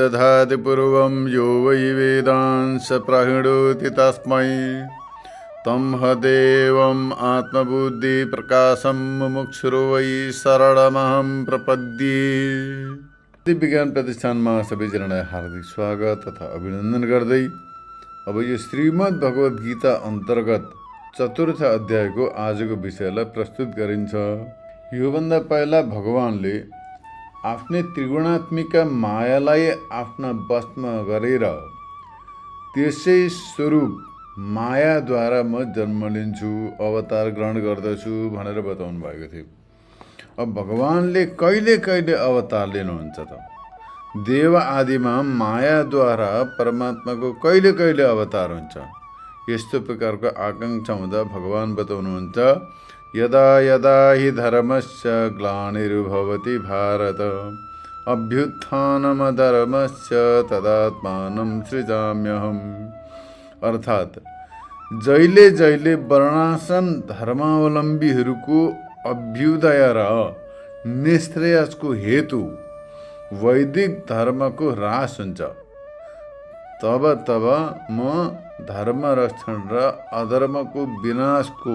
दधाति पूर्वं यो वै वेदांस प्रहिणोति तस्मै तं हदेवम् आत्मबुद्धिप्रकाशं मुमुक्षुरो वै शरणमहं प्रपद्ये। विज्ञान प्रतिष्ठानमा सबैजनालाई हार्दिक स्वागत तथा अभिनन्दन गर्दै अब यो श्रीमद् भगवत गीता अन्तर्गत चतुर्थ अध्यायको आजको विषयलाई प्रस्तुत गरिन्छ। योभन्दा पहिला भगवानले आफ्नै त्रिगुणात्मिक मायालाई आफ्ना वशमा गरेर त्यसै स्वरूप मायाद्वारा म जन्म लिन्छु, अवतार ग्रहण गर्दछु भनेर बताउनु भएको थियो। अब भगवानले कहिले कहिले अवतार लिनुहुन्छ त? देव आदिमा मायाद्वारा परमात्माको कहिले कहिले अवतार हुन्छ। यस्तो प्रकारको आकांक्षा हुँदा भगवान बताउनुहुन्छ, यदा यदा हि धर्मस्य ग्लानिर्भवति भारत अभ्युत्थानमधर्मस्य तदात्मानं सृजाम्यहम्। अर्थात जहिले जहिले वर्णाश्रम धर्मावलम्बीहरूको अभ्युदय र निश्रेयसको हेतु वैदिक धर्मको ह्रास हुन्छ, तब तब म धर्म रक्षण र अधर्मको विनाशको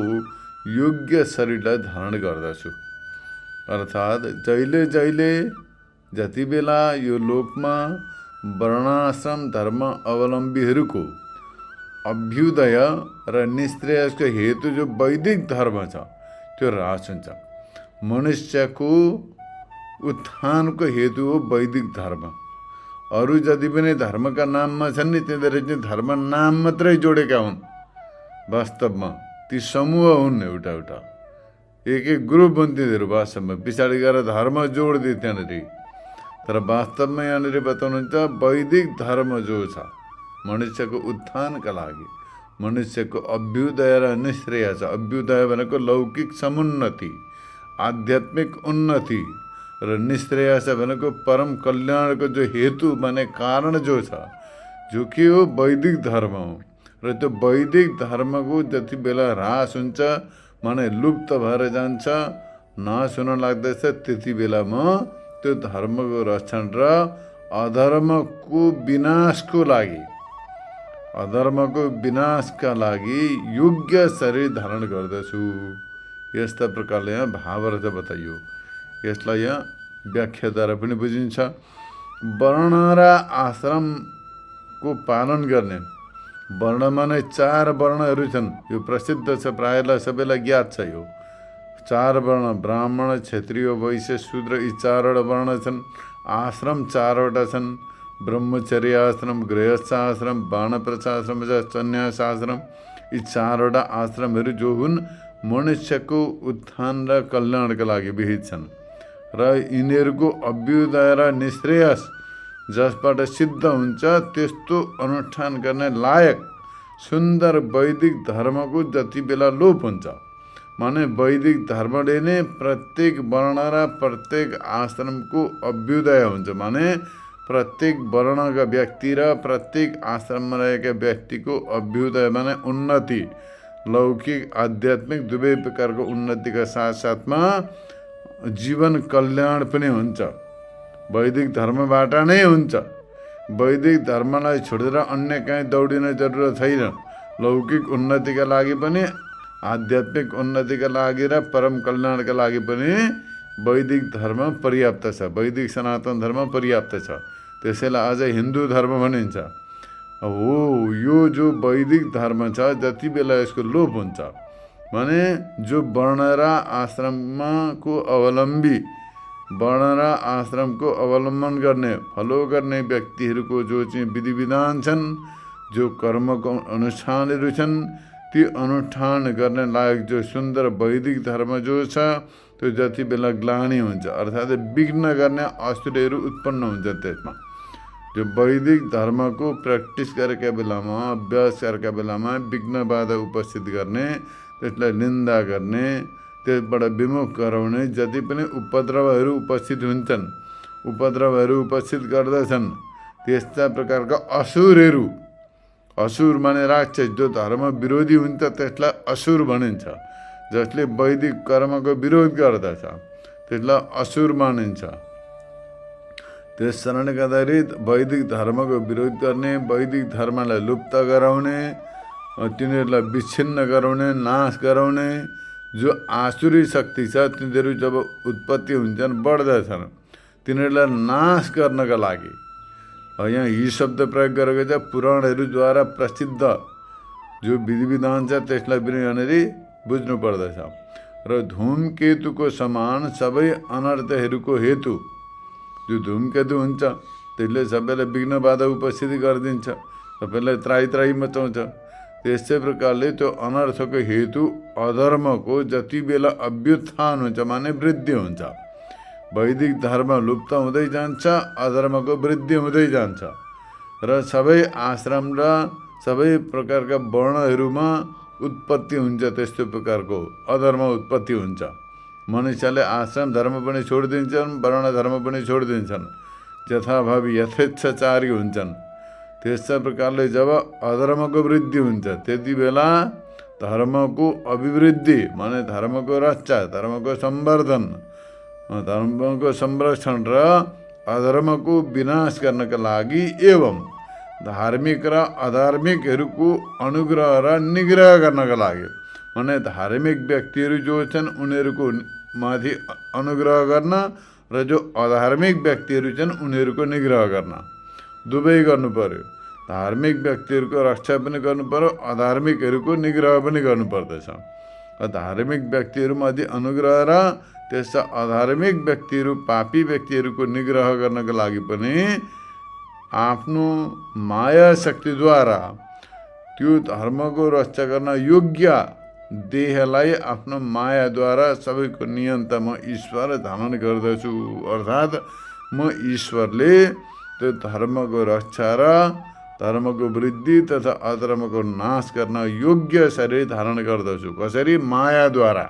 योग्य शरीरलाई धारण गर्दछु। अर्थात जहिले जहिले जति बेला यो लोकमा वर्णाश्रम धर्म अवलम्बीहरूको अभ्युदय र निश्रेयसको हेतु जो वैदिक धर्म छ त्यो ह्रास हुन्छ। मनुष्यको उत्थानको हेतु हो वैदिक धर्म। अरू जति पनि धर्मका नाममा छन् नि तिनीहरू चाहिँ धर्म नाम मात्रै जोडेका हुन्। वास्तवमा ती समूह हुन्, एउटा एउटा एक एक ग्रुप हुन् तिनीहरू। वास्तवमा पछाडि गएर धर्म जोड्दै त्यहाँनिर, तर वास्तवमा यहाँनिर बताउनुहुन्छ वैदिक धर्म जो छ मनुष्यको उत्थानका लागि, मनुष्यको अभ्युदय र निश्रेय छ। अभ्युदय भनेको लौकिक समुन्नति, आध्यात्मिक उन्नति र निश्रेयस भनेको परम कल्याणको जो हेतु माने कारण जो छ, जो कि हो वैदिक धर्म हो। र त्यो वैदिक धर्मको जति बेला ह्रास हुन्छ माने लुप्त भएर जान्छ, नाश हुन लाग्दछ, त्यति बेला म त्यो धर्मको रक्षण र अधर्मको विनाशको लागि, अधर्मको विनाशका लागि योग्य शरीर धारण गर्दछु। यस्ता प्रकारले यहाँ भावार्थ बताइयो। यसलाई यहाँ व्याख्याद्वारा पनि बुझिन्छ। वर्ण र आश्रमको पालन गर्ने, वर्णमा नै 4 वर्णहरू छन्। यो प्रसिद्ध छ, प्रायःलाई सबैलाई ज्ञात छ। यो 4 वर्ण ब्राह्मण, क्षत्रिय, वैश्य, शूद्र यी 4वटा वर्ण छन्। आश्रम 4वटा छन्, ब्रह्मचर्य आश्रम, गृहस्थ आश्रम, वानप्रस्थ आश्रम, सन्यास आश्रम। यी 4वटा आश्रमहरू जो हुन् मनुष्यको उत्थान र कल्याणका लागि विहित छन् र यिनीहरूको अभ्युदय र निश्रेयस जसबाट सिद्ध हुन्छ त्यस्तो अनुष्ठान गर्ने लायक सुन्दर वैदिक धर्मको जति बेला लोप हुन्छ, माने वैदिक धर्मले नै प्रत्येक वर्ण र प्रत्येक आश्रमको अभ्युदय हुन्छ। माने प्रत्येक वर्णका व्यक्ति र प्रत्येक आश्रममा रहेका व्यक्तिको अभ्युदय माने उन्नति, लौकिक आध्यात्मिक दुवै प्रकारको उन्नतिका साथसाथमा जीवन कल्याण पनि हुन्छ। वैदिक धर्मबाट नै हुन्छ। वैदिक धर्मलाई छोडेर अन्य कहीँ दौडिने जरुरत छैन। लौकिक उन्नतिका लागि पनि, आध्यात्मिक उन्नतिका लागि र परम कल्याणका लागि पनि वैदिक धर्म पर्याप्त छ। वैदिक सनातन धर्म पर्याप्त छ। त्यसैलाई अझ हिन्दू धर्म भनिन्छ। हो, यो जो वैदिक धर्म छ जति बेला यसको लोप हुन्छ भने जो वर्ण र आश्रमको अवलम्बी, वर्ण र आश्रमको अवलम्बन गर्ने, फलो गर्ने व्यक्तिहरूको जो चाहिँ विधि विधान छन्, जो कर्मको अनुष्ठानहरू छन्, ती अनुष्ठान गर्ने लायक जो सुन्दर वैदिक धर्म जो छ त्यो जति बेला ग्लानि हुन्छ, अर्थात् विघ्न गर्ने असुरहरू उत्पन्न हुन्छ। त्यसमा जो वैदिक धर्मको प्र्याक्टिस गरेका बेलामा, अभ्यास गरेका बेलामा विघ्न बाधा उपस्थित गर्ने, त्यसलाई निन्दा गर्ने, त्यसबाट विमुख गराउने जति पनि उपद्रवहरू उपस्थित हुन्छन्, उपद्रवहरू उपस्थित गर्दछन्, त्यस्ता प्रकारका असुरहरू, असुर माने राक्षस, जो धर्म विरोधी हुन्छ त्यसलाई असुर भनिन्छ। जसले वैदिक कर्मको विरोध गर्दछ त्यसलाई असुर मानिन्छ। त्यस कारणले गर्दाखेरि वैदिक धर्मको विरोध गर्ने, वैदिक धर्मलाई लुप्त गराउने, तिनीहरूलाई विच्छिन्न गराउने, नाश गराउने जो आसुरी शक्ति छ, तिनीहरू जब उत्पत्ति हुन्छन्, बढ्दछन्, तिनीहरूलाई नाश गर्नका लागि यहाँ यी शब्द प्रयोग गरेको छ। पुराणहरूद्वारा प्रसिद्ध जो विधि विधान छ त्यसलाई पनि यहाँनिर बुझ्नु पर्दछ। र धूमकेतुको समान सबै अनर्थहरूको हेतु जो धूमकेतु हुन्छ त्यसले सबैलाई विघ्न बाधा उपस्थिति गरिदिन्छ, सबैलाई त्राही त्राही मचाउँछ। त्यस्तै प्रकारले त्यो अनर्थको हेतु अधर्मको जति बेला अभ्युत्थान हुन्छ माने वृद्धि हुन्छ, वैदिक धर्म लुप्त हुँदै जान्छ, अधर्मको वृद्धि हुँदै जान्छ र सबै आश्रम र सबै प्रकारका वर्णहरूमा उत्पत्ति हुन्छ। त्यस्तो प्रकारको अधर्म उत्पत्ति हुन्छ। मनुष्यले आश्रम धर्म पनि छोडिदिन्छन्, वर्ण धर्म पनि छोडिदिन्छन्, यथाभावी यथेच्छाचारी हुन्छन्। त्यस्तै प्रकारले जब अधर्मको वृद्धि हुन्छ त्यति बेला धर्मको अभिवृद्धि माने धर्मको रक्षा, धर्मको सम्वर्धन, धर्मको संरक्षण र अधर्मको विनाश गर्नका लागि एवं धार्मिक र अधार्मिकहरूको अनुग्रह र निग्रह गर्नका लागि माने धार्मिक व्यक्तिहरू जो छन् उनीहरूको माथि अनुग्रह गर्न र जो अधार्मिक व्यक्तिहरू छन् उनीहरूको निग्रह गर्न, दुवै गर्नु पर्यो। धार्मिक व्यक्तिहरूको रक्षा पनि गर्नु पर्यो, अधार्मिकहरूको निग्रह पनि गर्नुपर्दछ। धार्मिक व्यक्तिहरूमाथि अनुग्रह र त्यस्ता अधार्मिक व्यक्तिहरू, पापी व्यक्तिहरूको निग्रह गर्नका लागि पनि आफ्नो माया शक्तिद्वारा त्यो धर्मको रक्षा गर्न योग्य देहलाई आफ्नो मायाद्वारा सबैको नियन्ता म ईश्वर धारण गर्दछु। अर्थात् म ईश्वरले त्यो धर्मको रक्षा र धर्मको वृद्धि तथा अधर्मको नाश गर्न योग्य शरीर धारण गर्दछु। कसरी? मायाद्वारा।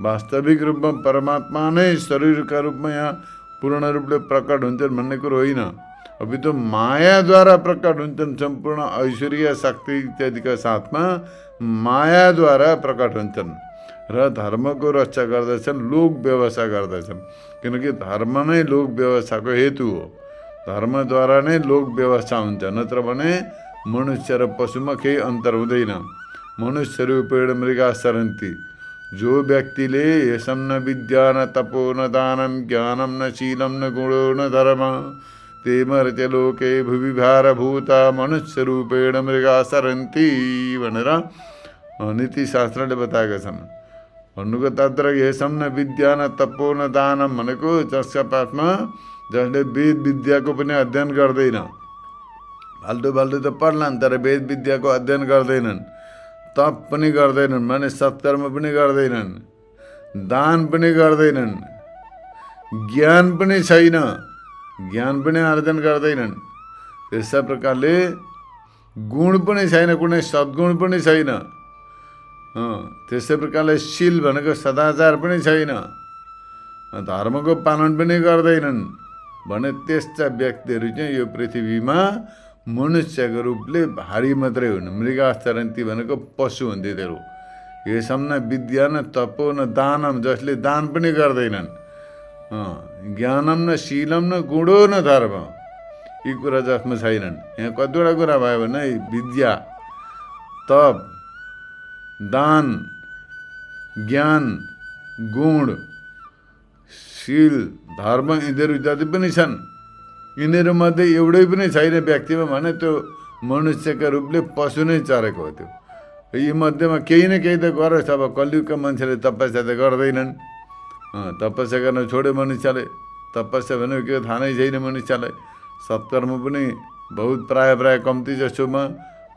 वास्तविक रूपमा परमात्मा नै शरीरका रूपमा यहाँ पूर्ण रूपले प्रकट हुन्छन् भन्ने कुरो होइन, अभी तो मायाद्वारा प्रकट हुन्छन्। सम्पूर्ण ऐश्वर्य शक्ति इत्यादिका साथमा मायाद्वारा प्रकट हुन्छन् र धर्मको रक्षा गर्दछन्, लोक व्यवस्था गर्दछन्। किनकि धर्म नै लोक व्यवस्थाको हेतु हो, धर्मद्वारा नै लोक व्यवस्था हुन्छ, नत्र भने मनुष्य र पशुमा केही अन्तर हुँदैन। मनुष्य रूपेण मृगा सरन्ति। जो व्यक्तिले यसम न विद्या न तपो न दानम ज्ञानम न शीलम न गुणो न धर्म ते मर्त्य लोके भुवि भारभूता मनुष्य रूपेण मृगा सरन्ति भनेर नीतिशास्त्रले बताएका छन्। भन्नुको तात्पर्य यसम न विद्या न तपो न दानम भनेको जसका पासमा जसले वेद विद्याको पनि अध्ययन गर्दैन, फाल्टु फाल्टु त पढ्लान् तर वेद विद्याको अध्ययन गर्दैनन्, तप पनि गर्दैनन् माने सत्कर्म पनि गर्दैनन्, दान पनि गर्दैनन्, ज्ञान पनि छैन, ज्ञान पनि आर्जन गर्दैनन्, त्यसै प्रकारले गुण पनि छैन, कुनै सद्गुण पनि छैन, त्यसै प्रकारले शील भनेको सदाचार पनि छैन, धर्मको पालन पनि गर्दैनन् भने त्यस्ता व्यक्तिहरू चाहिँ यो पृथ्वीमा मनुष्यको रूपले भारी मात्रै हुन्। मृगाचरन्ती भनेको पशु हुन्थे तिनीहरू। यसम न विद्या न तपो न दानम, जसले दान पनि गर्दैनन्, ज्ञानम न शीलम न गुणो न धर्म, यी कुरा जसमा छैनन्। यहाँ कतिवटा कुरा भयो भने विद्या, तप, दान, ज्ञान, गुण, शील, धर्म यिनीहरू जति पनि छन् यिनीहरूमध्ये एउटै पनि छैन व्यक्तिमा भने त्यो मनुष्यका रूपले पशु नै चरेको हो। त्यो यी मध्येमा केही न केही त गरोस्। अब कलियुगका मान्छेले तपस्या त गर्दैनन्, तपस्या गर्न छोड्यो मनुष्यले। तपस्या भनेको के थाहा नै छैन मनुष्यलाई। सत्कर्म पनि बहुत प्राय कम्ती जसोमा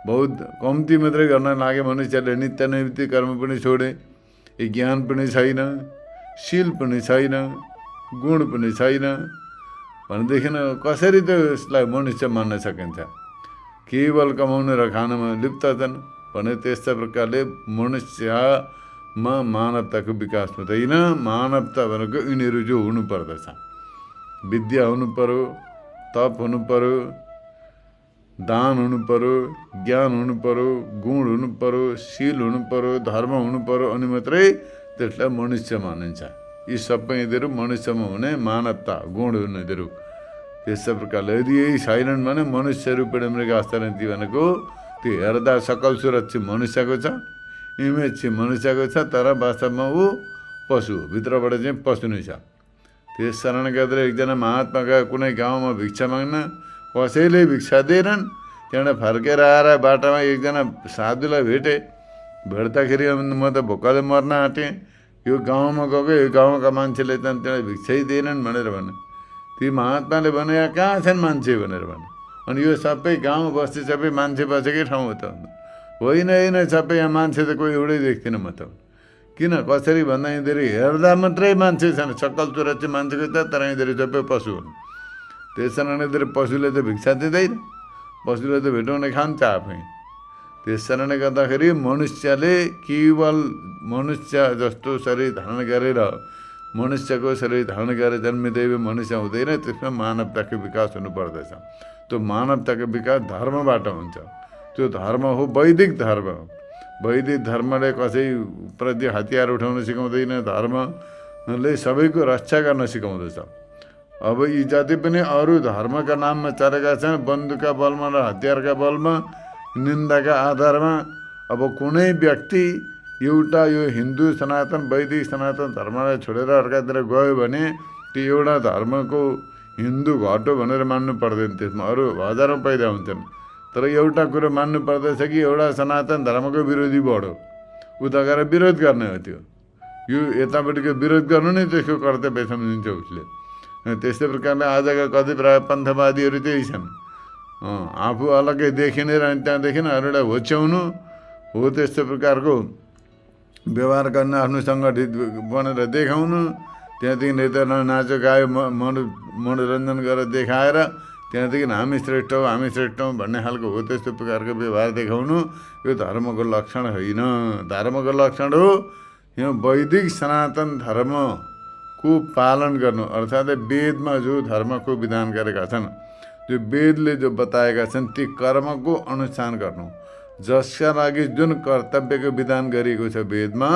बहुत कम्ती मात्रै गर्न लागे मनुष्यले। नित्य नैमित्तिक कर्म पनि छोडे। ज्ञान पनि छैन, शील पनि छैन, गुण पनि छैन भनेदेखि कसरी त यसलाई मनुष्य मान्न सकिन्छ? केवल कमाउनु र खानुमा लिप्त छन् भने त्यस्ता प्रकारले मनुष्यमा मानवताको विकास हुँदैन। मानवता भनेको यिनीहरू जो हुनुपर्दछ, विद्या हुनु पर्यो, तप हुनु पर्यो, दान हुनु पर्यो, ज्ञान हुनु पर्यो, गुण हुनु पर्यो, शील हुनु पर्यो, धर्म हुनु पर्यो, अनि मात्रै त्यसलाई मनुष्य मानिन्छ। यी सबै यिनीहरू मनुष्यमा हुने मानवता गुण हुन् यिनीहरू। त्यस्तै प्रकारले यदि यही छैनन् भने मनुष्य रूपी मृग हस्तरन्ती भनेको त्यो हेर्दा सकल सुरत चाहिँ मनुष्यको छ, इमेज चाहिँ मनुष्यको छ, तर वास्तवमा ऊ पशु हो, भित्रबाट चाहिँ पशु नै छ। त्यस कारणले गर्दा एकजना महात्मा गए कुनै गाउँमा भिक्षा माग्न, कसैले भिक्षा दिएनन्। त्यहाँबाट फर्केर आएर बाटामा एकजना साधुलाई भेट्दाखेरि म त भोकले मर्न आँटेँ, यो गाउँमा गएको, यो गाउँका मान्छेले त त्यसलाई भिक्षै दिएनन् भनेर भने। ती महात्माले भने कहाँ छन् मान्छे भनेर भने। अनि यो सबै गाउँ बस्ती सबै मान्छे बसेकै ठाउँ हो त? होइन होइन, सबै यहाँ मान्छे त कोही एउटै देख्दिनँ म त। किन कसरी भन्दा यिनीहरू हेर्दा मात्रै मान्छे छन्, सकल चुरा चाहिँ मान्छेको छ, तर यिनीहरू सबै पशु हुन्। त्यस कारणले यिनीहरू पशुले त भिक्षा दिँदैन, पशुले त भेटाउने खान्छ आफै। त्यस कारणले गर्दाखेरि मनुष्यले केवल मनुष्य जस्तो शरीर धारण गरेर, मनुष्यको शरीर धारण गरेर जन्मिँदै मनुष्य हुँदैन, त्यसमा मानवताको विकास हुनुपर्दछ। त्यो मानवताको विकास धर्मबाट हुन्छ। त्यो धर्म हो वैदिक धर्म। वैदिक धर्मले कसैप्रति हतियार उठाउन सिकाउँदैन, धर्मले सबैको रक्षा गर्न सिकाउँदछ। अब यी जति पनि अरू धर्मका नाममा चलेका छन्, बन्दुकका बलमा र हतियारका बलमा, निन्दाका आधारमा, अब कुनै व्यक्ति एउटा यो हिन्दू सनातन वैदिक सनातन धर्मलाई छोडेर अर्कातिर गयो भने त्यो एउटा धर्मको हिन्दू घट हो भनेर मान्नु पर्दैन। त्यसमा अरू हजारौँ पैदा हुन्छन्, तर एउटा कुरो मान्नु पर्दछ कि एउटा सनातन धर्मको विरोधी बढो, उता गएर विरोध गर्ने हो। त्यो यो यतापट्टिको विरोध गर्नु नै त्यसको कर्तव्य सम्झिन्छ उसले। त्यस्तै प्रकारले आजका कतिपय पन्थवादीहरू त्यही छन्, आफू अलग्गै देखिने र त्यहाँदेखि अरूलाई होच्याउनु हो, त्यस्तो प्रकारको व्यवहार गर्न, आफ्नो सङ्गठित बनेर देखाउनु, त्यहाँदेखि नेता नाचो गायो मनोरञ्जन गरेर देखाएर त्यहाँदेखि हामी श्रेष्ठ हौँ भन्ने खालको हो, त्यस्तो प्रकारको व्यवहार देखाउनु यो धर्मको लक्षण होइन। धर्मको लक्षण हो यो वैदिक सनातन धर्मको पालन गर्नु, अर्थात् वेदमा जो धर्मको विधान गरेका छन्, जो वेदले जो बताएका छन् ती कर्मको अनुष्ठान गर्नु। जसका लागि जुन कर्तव्यको विधान गरिएको छ वेदमा,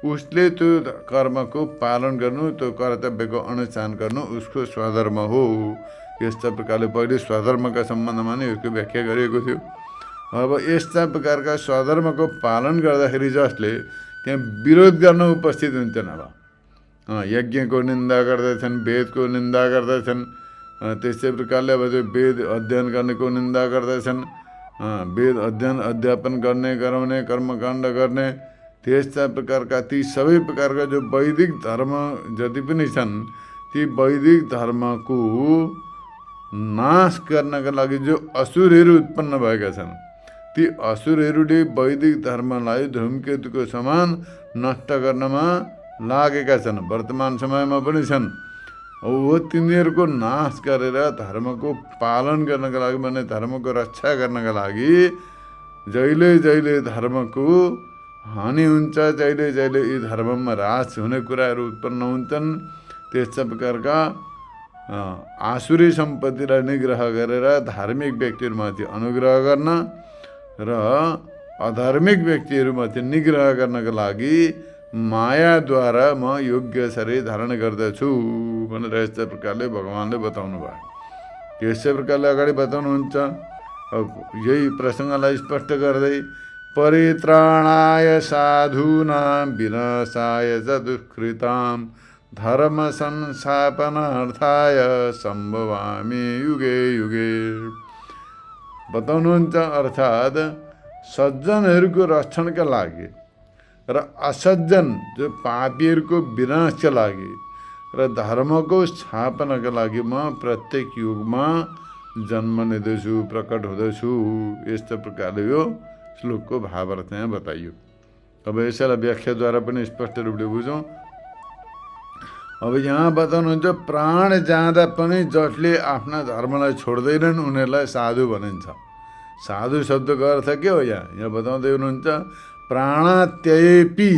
उसले त्यो कर्मको पालन गर्नु, त्यो कर्तव्यको अनुष्ठान गर्नु उसको स्वधर्म हो। यस्ता प्रकारले पहिले स्वधर्मका सम्बन्धमा नै यसको व्याख्या गरिएको थियो। अब यस्ता प्रकारका स्वधर्मको पालन गर्दाखेरि जसले त्यहाँ विरोध गर्न उपस्थित हुन्छन्, अब यज्ञको निन्दा गर्दछन्, वेदको निन्दा गर्दछन्, त्यस्तै प्रकारले अब त्यो वेद अध्ययन गर्नेको निन्दा गर्दछन्, वेद अध्ययन अध्यापन गर्ने गराउने कर्मकाण्ड गर्ने, त्यस्ता प्रकारका ती सबै प्रकारका जो वैदिक धर्म जति पनि छन्, ती वैदिक धर्मको नाश गर्नका लागि जो असुरहरू उत्पन्न भएका छन्, ती असुरहरूले वैदिक धर्मलाई धूमकेतुको समान नष्ट गर्नमा लागेका छन्, वर्तमान समयमा पनि छन्। हो तिनीहरूको नाश गरेर धर्मको पालन गर्नका लागि भने धर्मको रक्षा गर्नका लागि जहिले जहिले धर्मको हानि हुन्छ, जहिले जहिले यी धर्ममा ह्रास हुने कुराहरू उत्पन्न हुन्छन्, त्यस्ता प्रकारका आसुरी सम्पत्तिलाई निग्रह गरेर धार्मिक व्यक्तिहरूमाथि अनुग्रह गर्न र अधार्मिक व्यक्तिहरूमाथि निग्रह गर्नका लागि मायाद्वारा म योग्य शरीर धारण गर्दछु भनेर यस्तै प्रकारले भगवानले बताउनु भयो। यस्तै प्रकारले अगाडि बताउनुहुन्छ। यही प्रसङ्गलाई स्पष्ट गर्दै परित्राणाय साधूनां विनाशाय च दुष्कृतां धर्म संस्थापनार्थाय सम्भवामि युगे युगे बताउनुहुन्छ। अर्थात् सज्जनहरूको रक्षणका लागि र असज्जन जो पापीहरूको विनाशका लागि र धर्मको स्थापनाका लागि म प्रत्येक युगमा जन्म लिँदैछु, प्रकट हुँदैछु। यस्तो प्रकारले यो श्लोकको भावार्थ यहाँ बताइयो। अब यसैलाई व्याख्याद्वारा पनि स्पष्ट रूपले बुझौँ। अब यहाँ बताउनुहुन्छ प्राण जाँदा पनि जसले आफ्ना धर्मलाई छोड्दैनन् उनीहरूलाई साधु भनिन्छ। साधु शब्दको अर्थ के हो? यहाँ बताउँदै हुनुहुन्छ प्राणात्ययेपि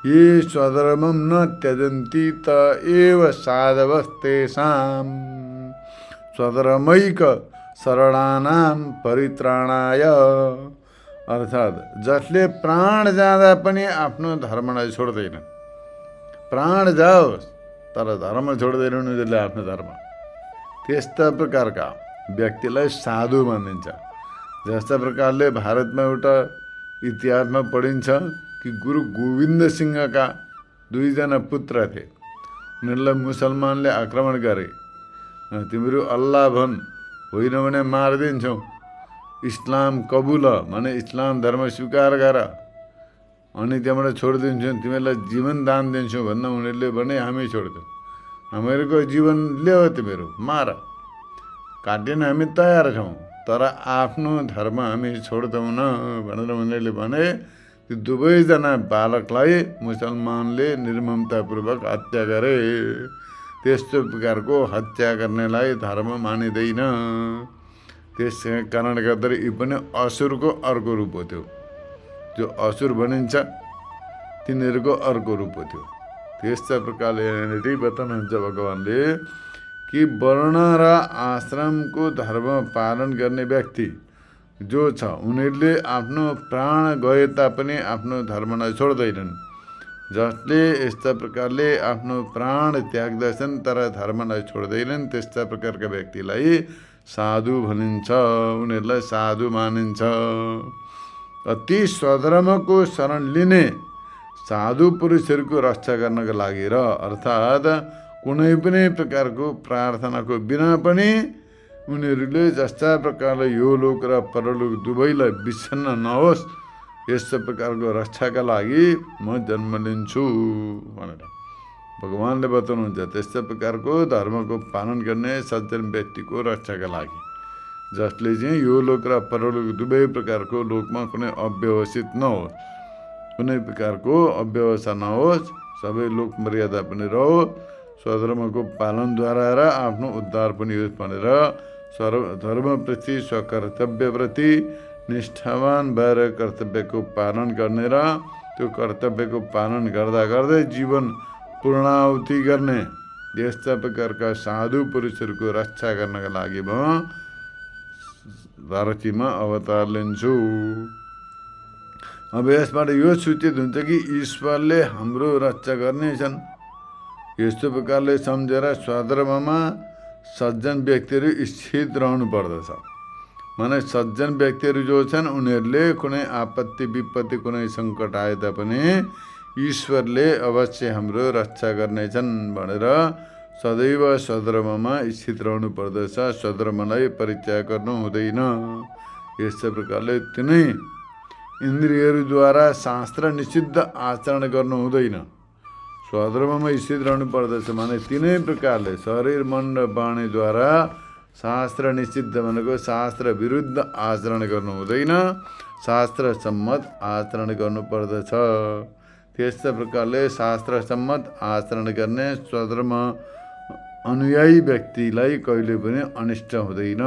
ये स्वधर्मं न त्यजन्ति त एव साधवस्तेषां स्वधर्मैक शरणानां परित्राणाय। अर्थात् जसले प्राण जाँदा पनि आफ्नो धर्मलाई छोड्दैन, प्राण जाओस् तर धर्म छोड्दैनन् उनीहरूले आफ्नो धर्म। त्यस्ता प्रकारका व्यक्तिलाई साधु भनिन्छ। जस्ता प्रकारले भारतमा एउटा इतिहासमा पढिन्छ कि गुरु गोविन्द सिंहका 2 जना पुत्र थिए। उनीहरूलाई मुसलमानले आक्रमण गरे, तिमीहरू अल्लाह भन्, होइन भने मारिदिन्छौ, इस्लाम कबुल भने इस्लाम धर्म स्वीकार गर, अनि त्यहाँबाट छोडिदिन्छौ, तिमीहरूलाई जीवन दान दिन्छौँ भन्दा उनीहरूले भने हामी छोडिदिउँ, हामीहरूको जीवन ल्याऊ, तिमीहरू मार, काटिन हामी तयार छौँ, तर आफ्नो धर्म हामी छोड्दैनौँ भनेर उनीहरूले भने। ती 2 जना बालकलाई मुसलमानले निर्ममतापूर्वक हत्या गरे। त्यस्तो प्रकारको हत्या गर्नेलाई धर्म मानिँदैन। त्यस कारणले गर्दा यी पनि असुरको अर्को रूप हो। त्यो जो असुर भनिन्छ तिनीहरूको अर्को रूप हो। त्यो त्यस्ता प्रकारले यहाँनिर बताउनुहुन्छ भगवानले कि वर्ण र आश्रमको धर्म पालन गर्ने व्यक्ति जो छ उनीहरूले आफ्नो प्राण गए तापनि आफ्नो धर्मलाई छोड्दैनन्। जसले यस्ता प्रकारले आफ्नो प्राण त्याग्दछन् तर धर्मलाई छोड्दैनन्, त्यस्ता प्रकारका व्यक्तिलाई साधु भनिन्छ, उनीहरूलाई साधु मानिन्छ। अति स्वधर्मको शरण लिने साधु पुरुषहरूको रक्षा गर्नका लागि र अर्थात् कुनै पनि प्रकारको प्रार्थनाको बिना पनि उनीहरूले जस्ता प्रकारले यो लोक र परलोक दुवैलाई विच्छिन्न नहोस् यस्तो प्रकारको रक्षाका लागि म जन्म लिन्छु भनेर भगवानले बताउनुहुन्छ। त्यस्तो प्रकारको धर्मको पालन गर्ने सज्जन व्यक्तिको रक्षाका लागि, जसले चाहिँ यो लोक र परलोक दुवै प्रकारको लोकमा कुनै अव्यवस्थित नहोस्, कुनै प्रकारको अव्यवस्था नहोस्, सबै लोक मर्यादा पनि रहोस्, स्वधर्मको पालनद्वारा र आफ्नो उद्धार पनि होस् भनेर धर्मप्रति स्वकर्तव्यप्रति निष्ठावान भएर कर्तव्यको पालन गर्ने र त्यो कर्तव्यको पालन गर्दा गर्दै जीवन पूर्णाहुति गर्ने यस्ता प्रकारका साधु पुरुषहरूको रक्षा गर्नका लागि म धरतीमा अवतार लिन्छु। अब यसबाट यो सूचित हुन्छ कि ईश्वरले हाम्रो रक्षा गर्नेछन्। यस्तो प्रकारले सम्झेर स्वधर्ममा सज्जन व्यक्तिहरू स्थित रहनु पर्दछ। माने सज्जन व्यक्तिहरू जो छन् उनीहरूले कुनै आपत्ति विपत्ति कुनै सङ्कट आए तापनि ईश्वरले अवश्य हाम्रो रक्षा गर्नेछन् भनेर सदैव स्वधर्ममा स्थित रहनु पर्दछ। स्वधर्मलाई परित्याग गर्नु हुँदैन। यस्तै प्रकारले तिनै इन्द्रियहरूद्वारा शास्त्र निषिद्ध आचरण गर्नु हुँदैन। स्वधर्ममा स्थित रहनु पर्दछ। माने तिनै प्रकारले शरीर मन र वाणीद्वारा शास्त्र निषिद्ध भनेको शास्त्र विरुद्ध आचरण गर्नु हुँदैन, शास्त्र सम्मत आचरण गर्नु पर्दछ। त्यस्तै प्रकारले शास्त्र सम्मत आचरण गर्ने स्वधर्म अनुयायी व्यक्तिलाई कहिले पनि अनिष्ट हुँदैन।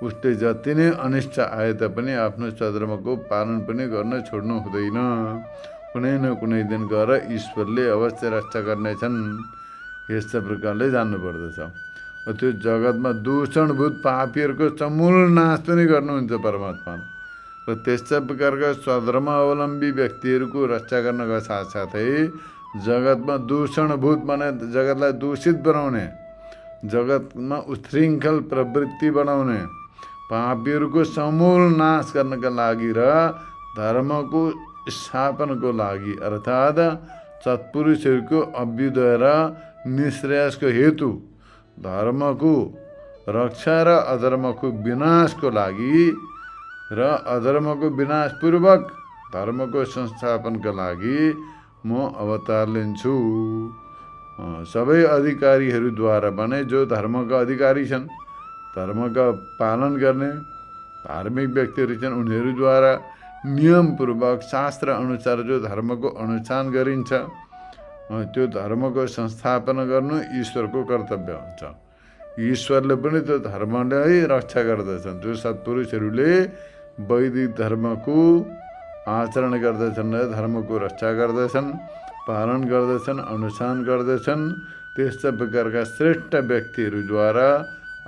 उसले जति नै अनिष्ट आए तापनि आफ्नो स्वधर्मको पालन पनि गर्न छोड्नु हुँदैन। कुनै न कुनै दिन गएर ईश्वरले अवश्य रक्षा गर्नेछन्। यस्तै प्रकारले जान्नुपर्दछ। त्यो जगतमा दूषणभूत पापीहरूको समूल नाश पनि गर्नुहुन्छ परमात्मा। र त्यस्तै प्रकारका स्वधर्म अवलम्बी व्यक्तिहरूको रक्षा गर्नका साथसाथै जगतमा दूषणभूत माने जगतलाई दूषित बनाउने, जगतमा उच्छृङ्खल प्रवृत्ति बनाउने पापीहरूको समूल नाश गर्नका लागि र धर्मको स्थापनको लागि अर्थात् सत्पुरुषहरूको अभ्युदय र निश्रेयसको हेतु धर्मको रक्षा र अधर्मको विनाशको लागि र अधर्मको विनाशपूर्वक धर्मको संस्थापनका लागि म अवतार लिन्छु। सबै अधिकारीहरूद्वारा भने जो धर्मका अधिकारी छन्, धर्मका पालन गर्ने धार्मिक व्यक्तिहरू छन्, उनीहरूद्वारा नियमपूर्वक शास्त्र अनुसार जो धर्मको अनुष्ठान गरिन्छ त्यो धर्मको संस्थापन गर्नु ईश्वरको कर्तव्य हुन्छ। ईश्वरले पनि त्यो धर्मलाई रक्षा गर्दछन्। जो सत्पुरुषहरूले वैदिक धर्मको आचरण गर्दछन् र धर्मको रक्षा गर्दछन्, पालन गर्दछन्, अनुष्ठान गर्दछन्, त्यस्ता प्रकारका श्रेष्ठ व्यक्तिहरूद्वारा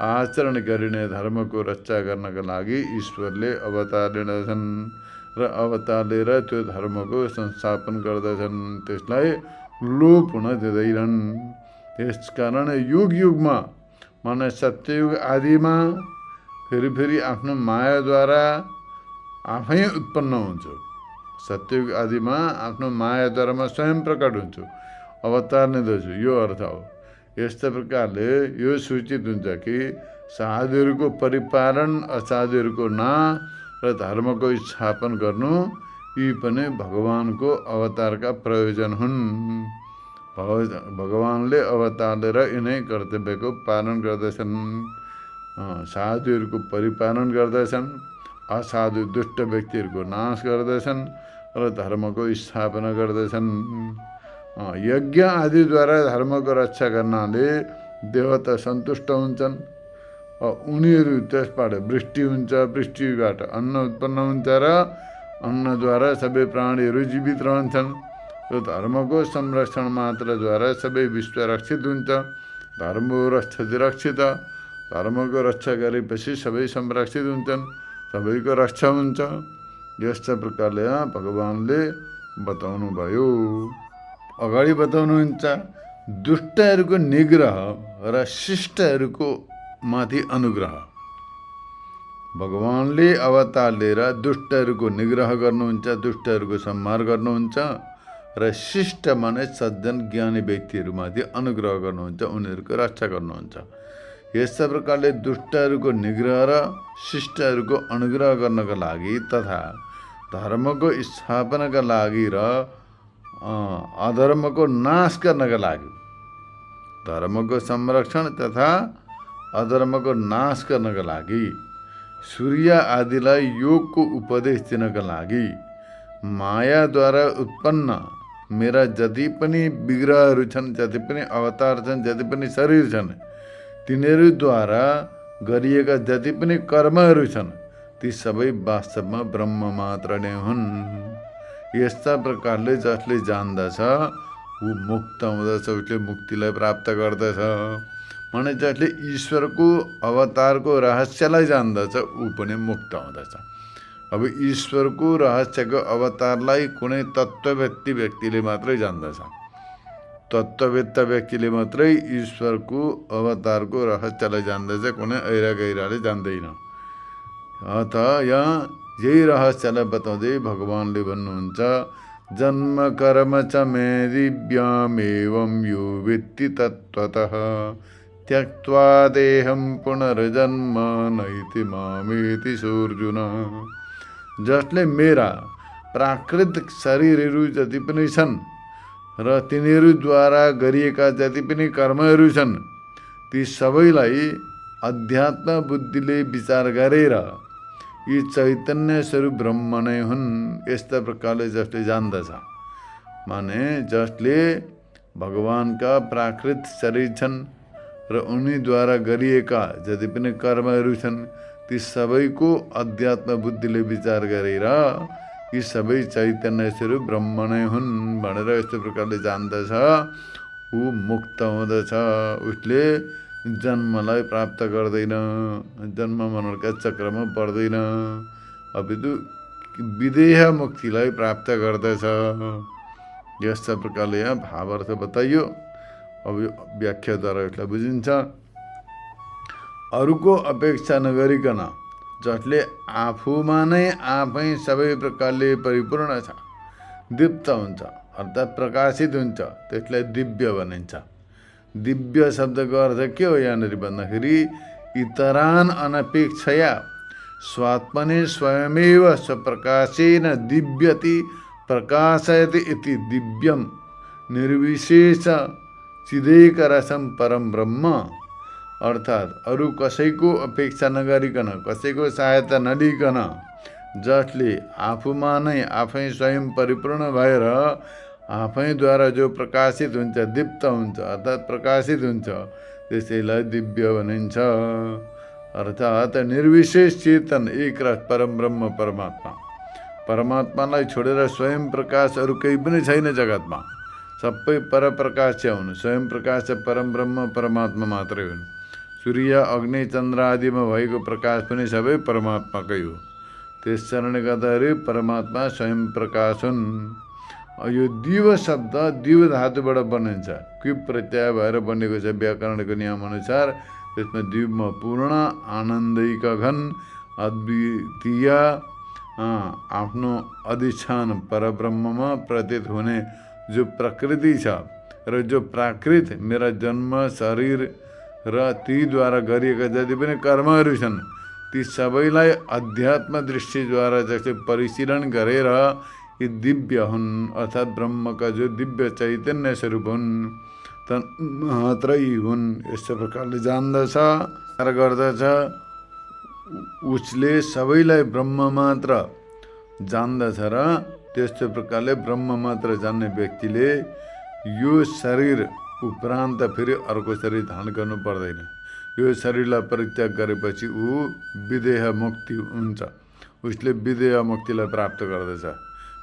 आचरण गरिने धर्मको रक्षा गर्नका लागि ईश्वरले अवतार लिँदछन् र अवतार लिएर त्यो धर्मको संस्थापन गर्दछन्। त्यसलाई लोप हुन दिँदैनन्। त्यसकारण युग युगमा माने सत्ययुग आदिमा फेरि आफ्नो मायाद्वारा आफै उत्पन्न हुन्छु। सत्ययुग आदिमा आफ्नो मायाद्वारामा स्वयं प्रकट हुन्छु, अवतार लिँदछु, यो अर्थ हो। यस्तै प्रकारले यो सूचित हुन्छ कि साधुहरूको परिपालन, असाधुहरूको नाश र धर्मको स्थापन गर्नु यी पनि भगवानको अवतारका प्रयोजन हुन्। भगवानले अवतार लिएर यिनै कर्तव्यको पालन गर्दछन्। साधुहरूको परिपालन गर्दछन्, असाधु दुष्ट व्यक्तिहरूको नाश गर्दछन् र धर्मको स्थापना गर्दछन्। यज्ञ आदिद्वारा धर्मको रक्षा गर्नाले देवता सन्तुष्ट हुन्छन्। उनीहरू त्यसबाट वृष्टि हुन्छ, वृष्टिबाट अन्न उत्पन्न हुन्छ र अन्नद्वारा सबै प्राणीहरू जीवित रहन्छन्। र धर्मको संरक्षण मात्रद्वारा सबै विश्व रक्षित हुन्छ। धर्मो रक्षति रक्षित, धर्मको रक्षा गरेपछि सबै संरक्षित हुन्छन्, सबैको रक्षा हुन्छ। यस्ता प्रकारले भगवानले बताउनु भयो। अगाडि बताउनुहुन्छ दुष्टहरूको निग्रह र शिष्टहरूको माथि अनुग्रह। भगवानले अवतार लिएर दुष्टहरूको निग्रह गर्नुहुन्छ, दुष्टहरूको संहार गर्नुहुन्छ र शिष्ट माने सज्जन ज्ञानी व्यक्तिहरूमाथि अनुग्रह गर्नुहुन्छ, उनीहरूको रक्षा गर्नुहुन्छ। यस्ता प्रकारले दुष्टहरूको निग्रह र शिष्टहरूको अनुग्रह गर्नका लागि तथा धर्मको स्थापनाका लागि र अधर्मको नाश गर्नका लागि, धर्मको संरक्षण तथा अधर्मको नाश गर्नका लागि, सूर्य आदिलाई योगको उपदेश दिनका लागि, मायाद्वारा उत्पन्न मेरा जति पनि विग्रहहरू छन्, जति पनि अवतार छन्, जति पनि शरीर छन्, तिनीहरूद्वारा गरिएका जति पनि कर्महरू छन्, ती सबै वास्तवमा ब्रह्म मात्र नै हुन्। यस्ता प्रकारले जसले जान्दछ ऊ मुक्त हुँदछ, उसले मुक्तिलाई प्राप्त गर्दछ। माने जसले ईश्वरको अवतारको रहस्यलाई जान्दछ ऊ पनि मुक्त हुँदछ। अब ईश्वरको रहस्यको अवतारलाई कुनै तत्त्ववेत्ती व्यक्तिले मात्रै जान्दछ। तत्त्ववेत्ता व्यक्तिले मात्रै ईश्वरको अवतारको रहस्यलाई जान्दछ, कुनै ऐरा गैराले जान्दैन। अत यहाँ यही रहस्यलाई बताउँदै भगवानले भन्नुहुन्छ जन्म कर्म च मे दिव्यमेवं यो वेत्ति तत्त्वतः त्यक्त्वा देहं पुनर्जन्म नैति मामेति सोऽर्जुन। जसले मेरा प्राकृतिक शरीरहरू जति पनि छन् र तिनीहरूद्वारा गरिएका जति पनि कर्महरू छन्, ती सबैलाई अध्यात्म बुद्धिले विचार गरेर यी चैतन्य स्वरूप ब्रह्म नै हुन्, यस्ता प्रकारले जसले जान्दछ। माने जसले भगवानका प्राकृत शरीर छन् र उनीद्वारा गरिएका जति पनि कर्महरू छन्, ती सबैको अध्यात्म बुद्धिले विचार गरेर यी सबै चैतन्य स्वरूप ब्रह्म नै हुन् भनेर यस्तो प्रकारले जान्दछ, ऊ मुक्त हुँदछ। उसले जन्मलाई प्राप्त गर्दैन, जन्म मरणका चक्रमा पर्दैन, अपितु विदेह मुक्तिलाई प्राप्त गर्दछ। यस्ता प्रकारले यहाँ भावार्थ बताइयो। अब व्याख्याद्वारा यसलाई बुझिन्छ। अरूको अपेक्षा नगरिकन जसले आफूमा नै आफै सबै प्रकारले परिपूर्ण छ, दीप्त हुन्छ अर्थात् प्रकाशित हुन्छ, त्यसलाई दिव्य भनिन्छ। दिव्य शब्दको अर्थ के हो यहाँनिर भन्दाखेरि इतरान अनपेक्षया स्वात्मने स्वयमेव स्वप्रकाशेन दिव्यति प्रकाशयति इति दिव्यम निर्विशेष चिदैकरसम परम ब्रह्म। अर्थात् अरू कसैको अपेक्षा नगरिकन, कसैको सहायता नलिकन जसले आफूमा नै आफै स्वयं परिपूर्ण भएर आफैद्वारा जो प्रकाशित हुन्छ, दीप्त हुन्छ अर्थात् प्रकाशित हुन्छ, त्यसैलाई दिव्य भनिन्छ। अर्थात् निर्विशेष चेतन एक रस परम ब्रह्म परमात्मा। परमात्मालाई छोडेर स्वयं प्रकाश अरू केही पनि छैन जगतमा, सबै परप्रकाश हुन्। स्वयं प्रकाश परम ब्रह्म परमात्मा मात्रै हुन्। सूर्य अग्नि चन्द्र आदिमा भएको प्रकाश पनि सबै परमात्माकै हो। त्यस कारणले गर्दाखेरि परमात्मा स्वयं प्रकाश हुन्। यो दिव शब्द दिव धातुबाट बनिन्छ, क्युप प्रत्यय भएर बनेको छ। व्याकरणको नियम अनुसार त्यसमा दिव्य पूर्ण आनन्दिका घन अद्वितीय आफ्नो अधिष्ठान परब्रह्ममा प्रतीत हुने जो प्रकृति छ र जो प्राकृत मेरा जन्म शरीर र तीद्वारा गरिएका जति पनि कर्महरू छन् ती सबैलाई अध्यात्म दृष्टिद्वारा जस्तै परिशीलन गरेर यी दिव्य हुन् अर्थात् ब्रह्मका जो दिव्य चैतन्य स्वरूप हुन् मात्रै हुन् यस्तो प्रकारले जान्दछ गर्दछ उसले सबैलाई ब्रह्म मात्र जान्दछ र त्यस्तो प्रकारले ब्रह्म मात्र जान्ने व्यक्तिले यो शरीर उपरान्त फेरि अर्को शरीर धारण गर्नु पर्दैन। यो शरीरलाई परित्याग गरेपछि ऊ विदेह मुक्ति हुन्छ, उसले विदेह मुक्तिलाई प्राप्त गर्दछ।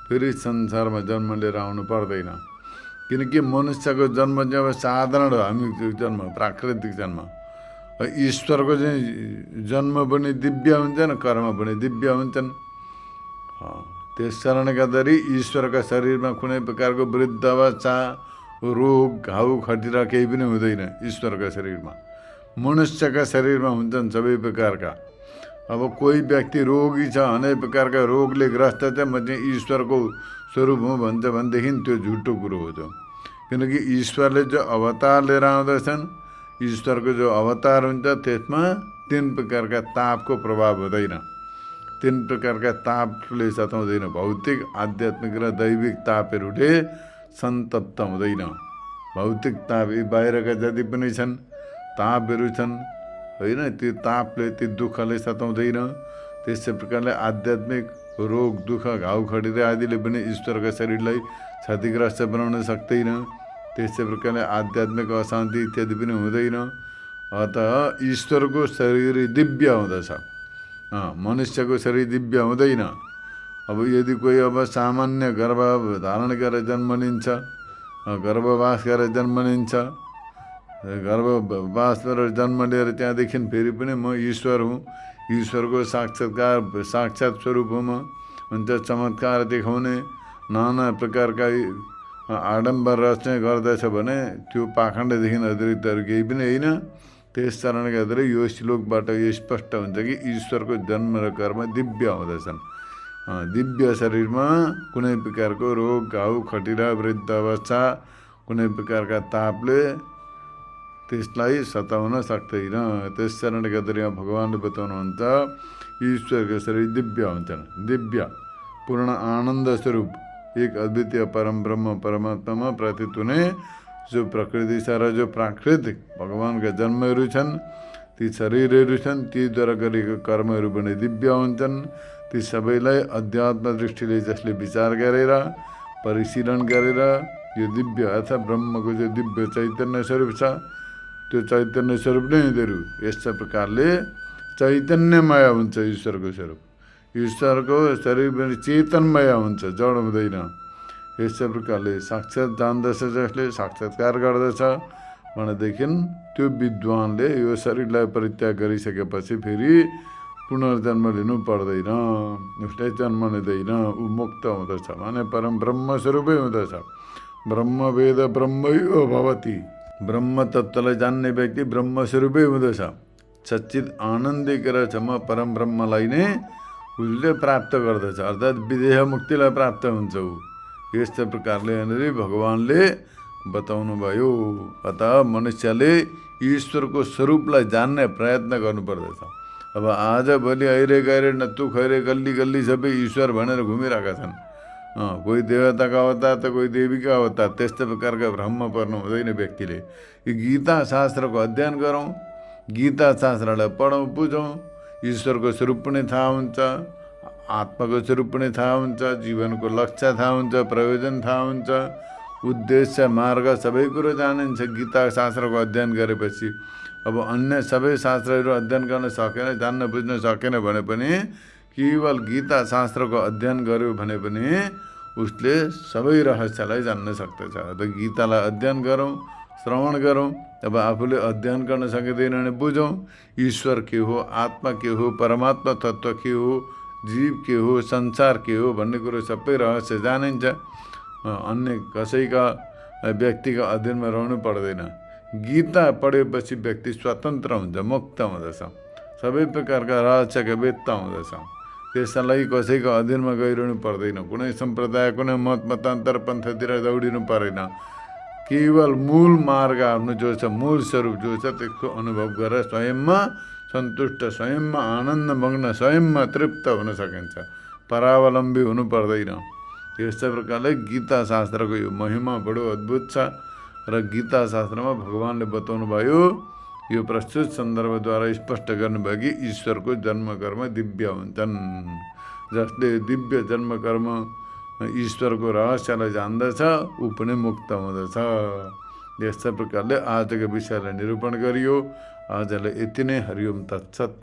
फेरि संसारमा जन्म लिएर आउनु पर्दैन, किनकि मनुष्यको जन्म चाहिँ अब साधारण हो, हामी जन्म प्राकृतिक जन्म। ईश्वरको चाहिँ जन्म पनि दिव्य हुन्छन्, कर्म पनि दिव्य हुन्छन्। त्यस कारणले गर्दाखेरि ईश्वरका शरीरमा कुनै प्रकारको वृद्धावस्था रोग घाउ खटिरा केही पनि हुँदैन ईश्वरका शरीरमा। मनुष्यका शरीरमा हुन्छन् सबै प्रकारका। अब कोही व्यक्ति रोगी छ, अनेक प्रकारका रोगले ग्रस्त छ, म चाहिँ ईश्वरको स्वरूप हुँ भन्छ भनेदेखि त्यो झुटो कुरो हो। किनकि ईश्वरले जो अवतार लिएर आउँदछन्, ईश्वरको जो अवतार हुन्छ त्यसमा तीन प्रकारका तापको प्रभाव हुँदैन, तीन प्रकारका तापले सताउँदैन। भौतिक आध्यात्मिक र दैविक तापहरूले सन्तप्त हुँदैन। भौतिक ताप बाहिरका जति पनि छन् तापहरू छन् होइन, त्यो तापले त्यो दुःखले सताउँदैन। त्यस्तै प्रकारले आध्यात्मिक रोग दुःख घाउ खटिरा आदिले पनि ईश्वरका शरीरलाई क्षतिग्रस्त बनाउन सक्दैन। त्यस्तै प्रकारले आध्यात्मिक अशान्ति इत्यादि पनि हुँदैन। अतः ईश्वरको शरीर दिव्य हुँदछ, मनुष्यको शरीर दिव्य हुँदैन। अब यदि कोही अब सामान्य गर्भ धारण गरेर जन्म लिन्छ, गर्भवास गरेर जन्म लिन्छ, गर्भवास गरेर जन्म लिएर त्यहाँदेखि फेरि पनि म ईश्वर हुँ, ईश्वरको साक्षात स्वरूप हुँ म हुन्छ, चमत्कार देखाउने नाना प्रकारका आडम्बर रचना गर्दछ भने त्यो पाखण्डदेखि अतिरिक्त अरू केही पनि होइन। त्यस कारणले गर्दा यो श्लोकबाट यो स्पष्ट हुन्छ कि ईश्वरको जन्म र कर्म दिव्य हुँदछन्। दिव्य शरीरमा कुनै प्रकारको रोग घाउ खटिरा वृद्ध अवस्था कुनै प्रकारका तापले त्यसलाई सताउन सक्दैन। त्यस कारणले गर्दा यहाँ भगवान्ले बताउनुहुन्छ ईश्वरको शरीर दिव्य हुन्छन्। दिव्य पूर्ण आनन्द स्वरूप एक अद्वितीय परम ब्रह्म परमात्मामा प्रतीत हुने जो प्रकृति छ र जो प्राकृतिक भगवान्का जन्महरू छन्, ती शरीरहरू छन्, तीद्वारा गरेको कर्महरू पनि दिव्य हुन्छन्। ती सबैलाई अध्यात्म दृष्टिले जसले विचार गरेर परिशीलन गरेर यो दिव्य अर्थात् ब्रह्मको जो दिव्य चैतन्य स्वरूप छ त्यो चैतन्य स्वरूप नै यिनीहरू यस्ता प्रकारले चैतन्यमय हुन्छ। ईश्वरको स्वरूप, ईश्वरको शरीर पनि चेतनमय हुन्छ, जड हुँदैन। यस्तै प्रकारले साक्षात जान्दछ, जसले साक्षात्कार गर्दछ भनेदेखि त्यो विद्वानले यो शरीरलाई परित्याग गरिसकेपछि फेरि पुनर्जन्म लिनु पर्दैन, उसले जन्म लिँदैन, ऊ मुक्त हुँदछ, माने परम ब्रह्म स्वरूपै हुँदछ। ब्रह्म वेद ब्रह्मैव भवति, ब्रह्म तत्त्वलाई जान्ने व्यक्ति ब्रह्म स्वरूपै हुँदछ। सच्चित आनन्दिक रहेछ म परम ब्रह्मलाई नै उसले प्राप्त गर्दछ, अर्थात् विदेह मुक्तिलाई प्राप्त हुन्छ ऊ। यस्तो प्रकारले यहाँनिर भगवान्ले बताउनु भयो। अतः मनुष्यले ईश्वरको स्वरूपलाई जान्ने प्रयत्न गर्नुपर्दछ। अब आजभोलि अहिले गएर नत्तु खैरे गल्ली गल्ली सबै ईश्वर भनेर घुमिरहेका छन्। कोही देवताका अवतार त कोही देवीका अवतार, त्यस्तो प्रकारका भ्रममा पर्नु हुँदैन व्यक्तिले। यो गीता शास्त्रको अध्ययन गरौँ, गीता शास्त्रलाई पढौँ बुझौँ, ईश्वरको स्वरूप पनि थाहा हुन्छ, आत्माको स्वरूप पनि थाहा हुन्छ, जीवनको लक्ष्य थाहा हुन्छ, प्रयोजन थाहा हुन्छ, उद्देश्य मार्ग सबै कुरो जानिन्छ गीता शास्त्रको अध्ययन गरेपछि। अब अन्य सबै शास्त्रहरू अध्ययन गर्न सकेन, जान्न बुझ्न सकेन भने पनि केवल गीता शास्त्रको अध्ययन गर्यो भने पनि उसले सबै रहस्यलाई जान्न सक्दछ। त गीतालाई अध्ययन गरौँ, श्रवण गरौँ। अब आफूले अध्ययन गर्न सकिँदैन भने बुझौँ ईश्वर के हो, आत्मा के हो, परमात्मा तत्त्व के हो, जीव के हो, संसार के हो भन्ने कुरो सबै रहस्य जानिन्छ। अन्य कसैका व्यक्तिका अध्ययनमा रहनु पर्दैन। गीता पढेपछि व्यक्ति स्वतन्त्र हुन्छ, मुक्त हुँदछ, सबै प्रकारका रहस्यका वेत्ता हुँदछ। त्यसका लागि कसैको अधीनमा गइरहनु पर्दैन, कुनै सम्प्रदाय कुनै मत मतान्तर पन्थतिर दौडिनु परेन। केवल मूल मार्ग आफ्नो जो छ, मूल स्वरूप जो छ, त्यसको अनुभव गरेर स्वयंमा सन्तुष्ट, स्वयंमा आनन्द मग्न, स्वयंमा तृप्त हुन सकिन्छ, परावलम्बी हुनु पर्दैन। यस्तै प्रकारले गीता शास्त्रको यो महिमा बडो अद्भुत छ र गीता शास्त्रमा भगवानले बताउनु भयो, यो प्रस्तुत सन्दर्भद्वारा स्पष्ट गर्नुभयो कि ईश्वरको जन्मकर्म दिव्य हुन्छन्। जसले दिव्य जन्मकर्म ईश्वरको रहस्यलाई जान्दछ ऊ पनि मुक्त हुँदछ। यस्तै प्रकारले आजको विषयलाई निरूपण गरियो। आजलाई यति नै। हरिओम तत्सत्।